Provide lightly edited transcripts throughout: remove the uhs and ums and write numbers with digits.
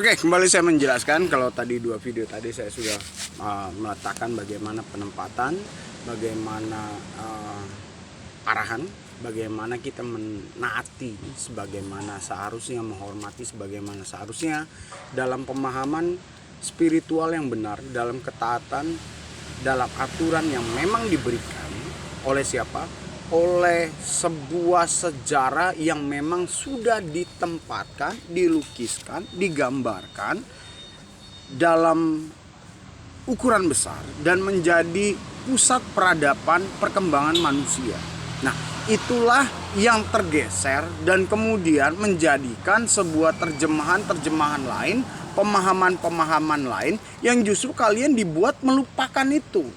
Oke, kembali saya menjelaskan. Kalau tadi dua video tadi saya sudah meletakkan bagaimana penempatan, bagaimana arahan, bagaimana kita menaati sebagaimana seharusnya, menghormati sebagaimana seharusnya dalam pemahaman spiritual yang benar, dalam ketaatan, dalam aturan yang memang diberikan oleh siapa? Oleh sebuah sejarah yang memang sudah ditempatkan, dilukiskan, digambarkan dalam ukuran besar dan menjadi pusat peradaban perkembangan manusia. Nah, itulah yang tergeser dan kemudian menjadikan sebuah terjemahan lain, pemahaman lain yang justru kalian dibuat melupakan itu.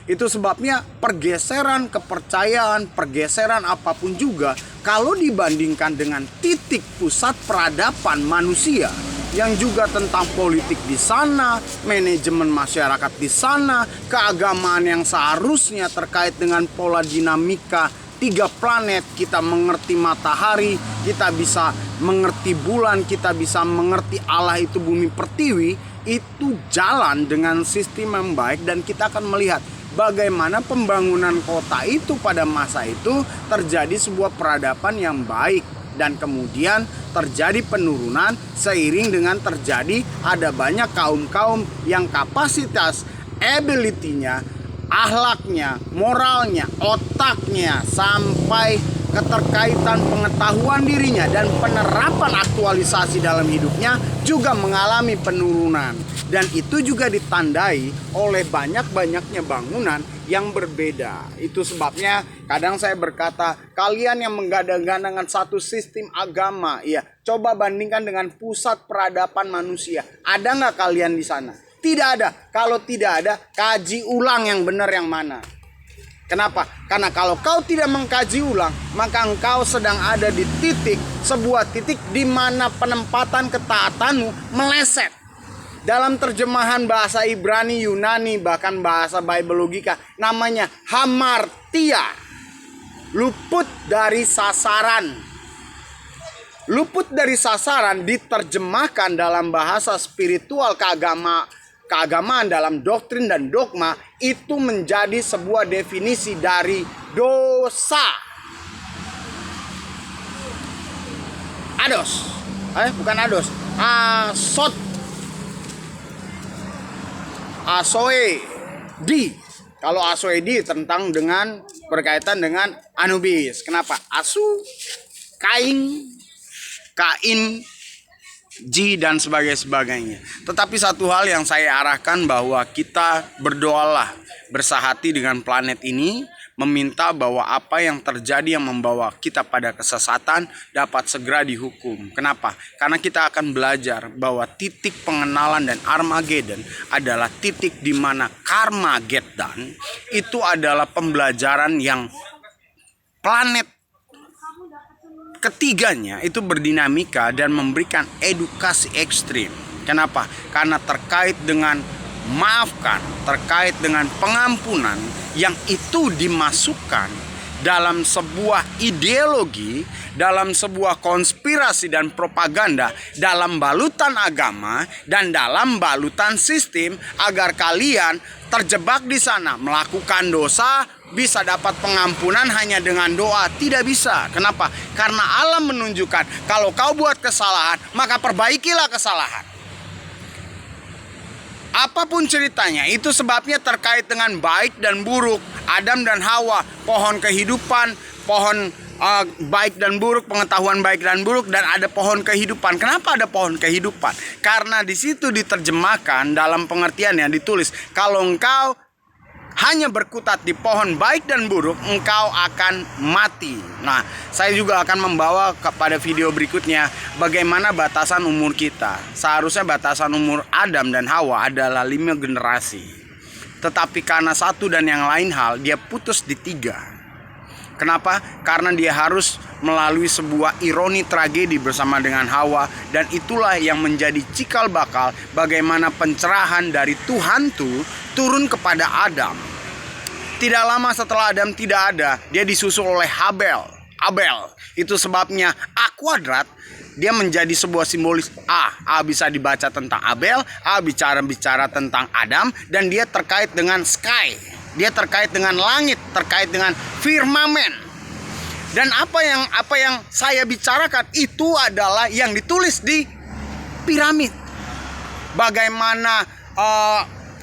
Itu sebabnya pergeseran kepercayaan, pergeseran apapun juga, kalau dibandingkan dengan titik pusat peradaban manusia yang juga tentang politik di sana, manajemen masyarakat di sana, keagamaan yang seharusnya terkait dengan pola dinamika 3 planet, kita mengerti matahari, kita bisa mengerti bulan, kita bisa mengerti Allah itu bumi pertiwi, itu jalan dengan sistem yang baik. Dan kita akan melihat bagaimana pembangunan kota itu pada masa itu terjadi sebuah peradaban yang baik, dan kemudian terjadi penurunan seiring dengan terjadi ada banyak kaum-kaum yang kapasitas ability-nya, akhlaknya, moralnya, otaknya, sampai keterkaitan pengetahuan dirinya dan penerapan aktualisasi dalam hidupnya juga mengalami penurunan. Dan itu juga ditandai oleh banyak-banyaknya bangunan yang berbeda. Itu sebabnya kadang saya berkata, kalian yang menggadang-gadangkan satu sistem agama, ya, coba bandingkan dengan pusat peradaban manusia. Ada nggak kalian di sana? Tidak ada. Kalau tidak ada, kaji ulang yang benar yang mana. Kenapa? Karena kalau kau tidak mengkaji ulang, maka engkau sedang ada di sebuah titik di mana penempatan ketaatanmu meleset. Dalam terjemahan bahasa Ibrani, Yunani, bahkan bahasa Bible logika, namanya hamartia. Luput dari sasaran. Luput dari sasaran diterjemahkan dalam bahasa spiritual keagamaan dalam doktrin dan dogma itu menjadi sebuah definisi dari dosa. Bukan ados. Asoedi. Kalau asoedi tentang dengan berkaitan dengan Anubis. Kenapa? Kain, Ji dan sebagainya. Tetapi satu hal yang saya arahkan bahwa kita berdoalah bersahati dengan planet ini, meminta bahwa apa yang terjadi yang membawa kita pada kesesatan dapat segera dihukum. Kenapa? Karena kita akan belajar bahwa titik pengenalan dan Armageddon adalah titik di mana Karmageddon itu adalah pembelajaran yang planet ketiganya itu berdinamika dan memberikan edukasi ekstrim. Kenapa? Karena terkait dengan maafkan, terkait dengan pengampunan yang itu dimasukkan dalam sebuah ideologi, dalam sebuah konspirasi dan propaganda, dalam balutan agama dan dalam balutan sistem agar kalian terjebak di sana melakukan dosa bisa dapat pengampunan hanya dengan doa. Tidak bisa. Kenapa? Karena Allah menunjukkan kalau kau buat kesalahan, maka perbaikilah kesalahan. Apapun ceritanya, itu sebabnya terkait dengan baik dan buruk, Adam dan Hawa, pohon kehidupan, pohon baik dan buruk, pengetahuan baik dan buruk, dan ada pohon kehidupan. Kenapa ada pohon kehidupan? Karena di situ diterjemahkan dalam pengertian yang ditulis, kalau engkau hanya berkutat di pohon baik dan buruk, engkau akan mati. Nah, saya juga akan membawa kepada video berikutnya bagaimana batasan umur kita. Seharusnya batasan umur Adam dan Hawa adalah 5 generasi. Tetapi karena satu dan yang lain hal, dia putus di 3. Kenapa? Karena dia harus melalui sebuah ironi tragedi bersama dengan Hawa. Dan itulah yang menjadi cikal bakal bagaimana pencerahan dari Tuhan itu turun kepada Adam. Tidak lama setelah Adam tidak ada, dia disusul oleh Habel. Abel. Itu sebabnya A kuadrat dia menjadi sebuah simbolis A. A bisa dibaca tentang Abel, A bicara tentang Adam, dan dia terkait dengan sky. Dia terkait dengan langit, terkait dengan firmamen. Dan apa yang saya bicarakan itu adalah yang ditulis di piramid. Bagaimana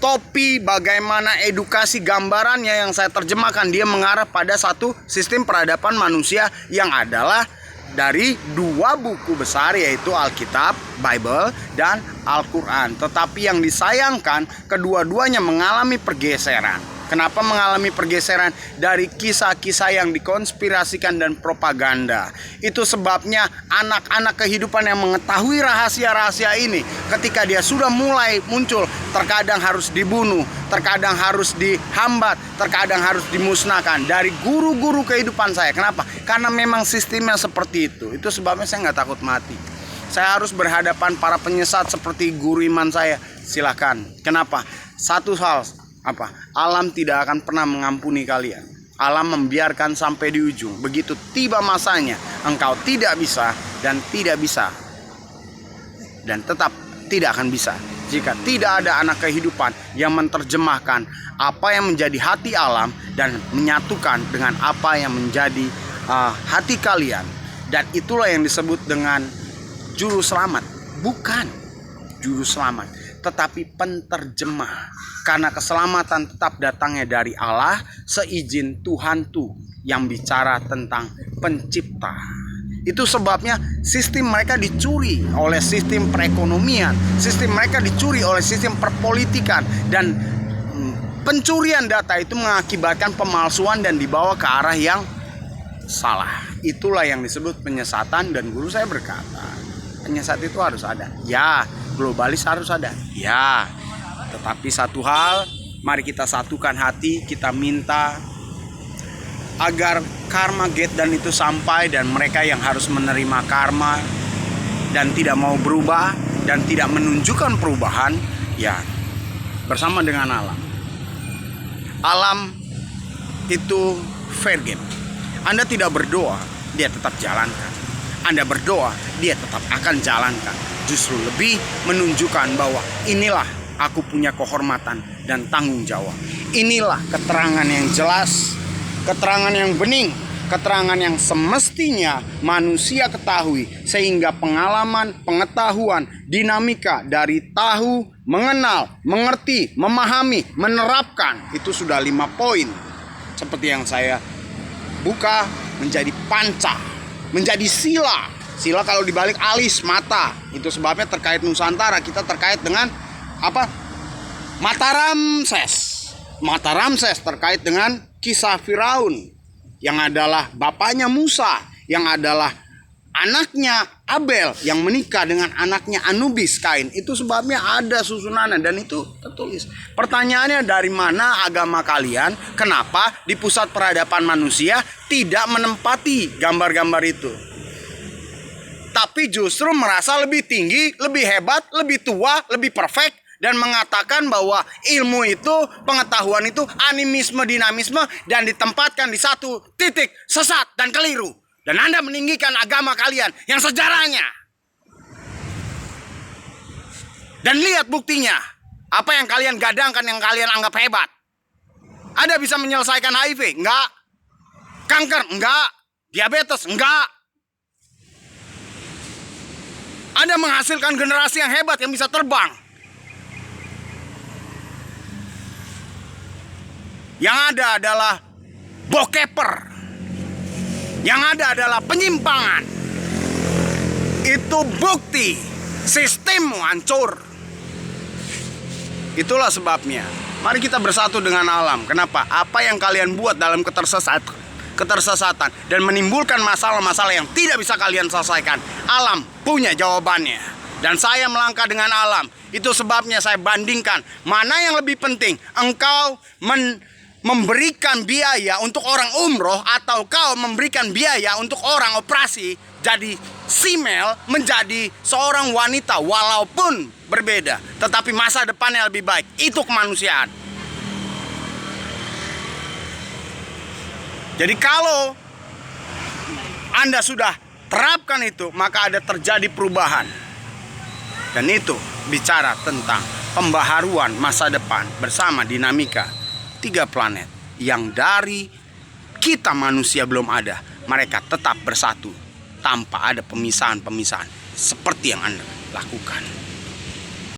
topi, bagaimana edukasi gambarannya yang saya terjemahkan, dia mengarah pada satu sistem peradaban manusia yang adalah dari dua buku besar, yaitu Alkitab, Bible, dan Al-Quran. Tetapi yang disayangkan, kedua-duanya mengalami pergeseran. Kenapa mengalami pergeseran? Dari kisah-kisah yang dikonspirasikan dan propaganda. Itu sebabnya anak-anak kehidupan yang mengetahui rahasia-rahasia ini, ketika dia sudah mulai muncul, terkadang harus dibunuh, terkadang harus dihambat, terkadang harus dimusnahkan dari guru-guru kehidupan saya. Kenapa? Karena memang sistemnya seperti itu. Itu sebabnya saya nggak takut mati. Saya harus berhadapan para penyesat seperti guru iman saya. Silakan. Kenapa? Satu hal, alam tidak akan pernah mengampuni kalian. Alam membiarkan sampai di ujung. Begitu tiba masanya, engkau tidak bisa dan tidak bisa, dan tetap tidak akan bisa jika tidak ada anak kehidupan yang menerjemahkan apa yang menjadi hati alam dan menyatukan dengan apa yang menjadi hati kalian. Dan itulah yang disebut dengan juru selamat. Bukan juru selamat, tetapi penterjemah. Karena keselamatan tetap datangnya dari Allah, seizin Tuhan tuh yang bicara tentang pencipta. Itu sebabnya sistem mereka dicuri oleh sistem perekonomian, sistem mereka dicuri oleh sistem perpolitikan, dan pencurian data itu mengakibatkan pemalsuan dan dibawa ke arah yang salah. Itulah yang disebut penyesatan, dan guru saya berkata, penyesat itu harus ada. Ya, globalis harus ada. Ya, tetapi satu hal, mari kita satukan hati, kita minta agar karma Gedan itu sampai, dan mereka yang harus menerima karma dan tidak mau berubah dan tidak menunjukkan perubahan, ya bersama dengan alam. Alam itu fair game. Anda tidak berdoa, dia tetap jalankan. Anda berdoa, dia tetap akan jalankan. Justru lebih menunjukkan bahwa inilah aku punya kehormatan dan tanggung jawab. Inilah keterangan yang jelas, keterangan yang bening, keterangan yang semestinya manusia ketahui, sehingga pengalaman, pengetahuan, dinamika dari tahu, mengenal, mengerti, memahami, menerapkan, itu sudah 5 poin. Seperti yang saya buka menjadi panca, menjadi sila. Sila kalau dibalik alis, mata. Itu sebabnya terkait Nusantara, kita terkait dengan Mata Ramses terkait dengan kisah Firaun, yang adalah bapaknya Musa, yang adalah anaknya Abel, yang menikah dengan anaknya Anubis, Kain. Itu sebabnya ada susunannya, dan itu tertulis. Pertanyaannya, dari mana agama kalian? Kenapa di pusat peradaban manusia tidak menempati gambar-gambar itu, tapi justru merasa lebih tinggi, lebih hebat, lebih tua, lebih perfect, dan mengatakan bahwa ilmu itu, pengetahuan itu animisme, dinamisme, dan ditempatkan di satu titik sesat dan keliru. Dan Anda meninggikan agama kalian yang sejarahnya. Dan lihat buktinya. Apa yang kalian gadangkan, yang kalian anggap hebat. Anda bisa menyelesaikan HIV? Enggak. Kanker? Enggak. Diabetes? Enggak. Anda menghasilkan generasi yang hebat yang bisa terbang. Yang ada adalah bokeper. Yang ada adalah penyimpangan. Itu bukti sistemmu hancur. Itulah sebabnya, mari kita bersatu dengan alam. Kenapa? Apa yang kalian buat dalam ketersesatan dan menimbulkan masalah-masalah yang tidak bisa kalian selesaikan, alam punya jawabannya. Dan saya melangkah dengan alam. Itu sebabnya saya bandingkan mana yang lebih penting, engkau memberikan biaya untuk orang umroh, atau kau memberikan biaya untuk orang operasi jadi simel, menjadi seorang wanita, walaupun berbeda, tetapi masa depannya lebih baik. Itu kemanusiaan. Jadi kalau Anda sudah terapkan itu, maka ada terjadi perubahan. Dan itu bicara tentang pembaharuan masa depan bersama dinamika 3 planet yang dari kita manusia belum ada. Mereka tetap bersatu tanpa ada pemisahan-pemisahan seperti yang Anda lakukan.